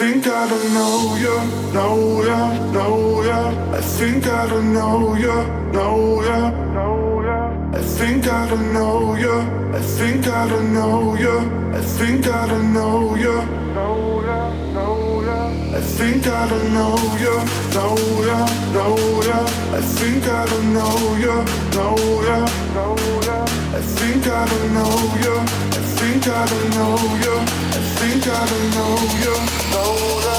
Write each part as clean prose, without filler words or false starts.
think I don't know you, know ya, know ya. I think I don't know you, know ya, know ya. I think I don't know you, I think I don't know you, I think I don't know you, know ya, know ya. I think I don't know you, know ya, know ya. I think I don't know you, know ya, know ya. I think I don't know you, I think I don't know you, I think I don't know you, know ya.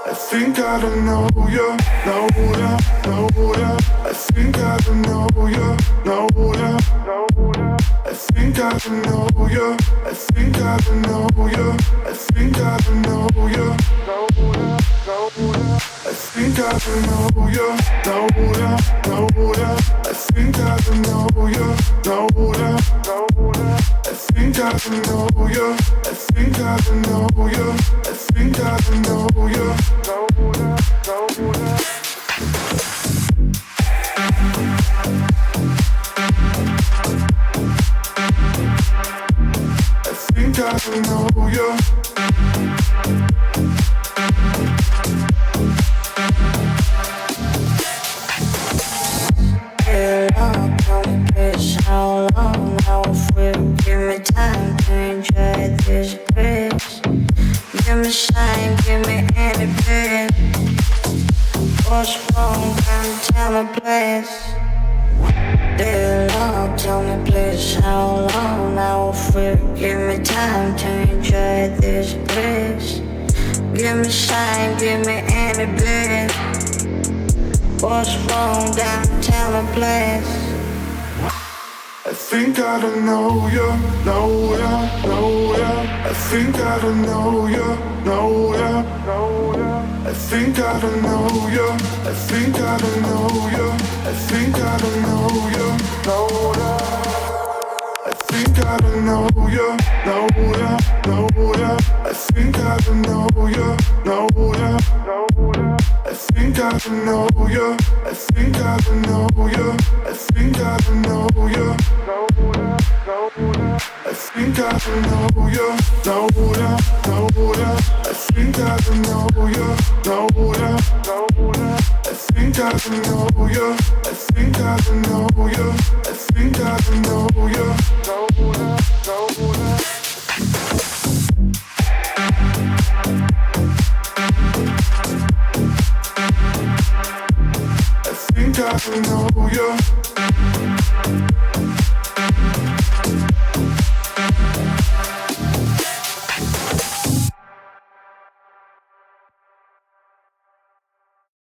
I think I don't know you, know ya, know ya. I think I don't know you, know ya, know ya. I think I don't know you, I think I don't know you, I think I don't know you, know ya, know ya. I think I don't know you, know ya, know ya. I think I don't know you, know ya, know ya. I think I don't know you, I think I don't know you, I think I don't know you, know ya, know ya. I think I don't know you. How long now will give me time to enjoy this grace? Give me shine, give me any bit. What's wrong? Come tell me please. Dear Lord, tell me please. How long now will give me time to enjoy this grace? Give me shine, give me any bit. What's wrong? Come tell me please. I think I don't know you, know ya, know ya. I think I don't know you, know ya, know ya. I think I don't know you, I think I don't know you, I think I don't know you, know ya. I think I don't know you, know ya, know ya. I think I don't know you, know ya, know ya. I think I don't know you, I think I don't know you, I think I don't know you, know ya, know ya. I think I don't know you, know ya, know ya. I think I don't know you, know ya, know ya. I think I don't know you, I think I don't know you, I think I don't know you, know ya, know ya. I think I don't know you.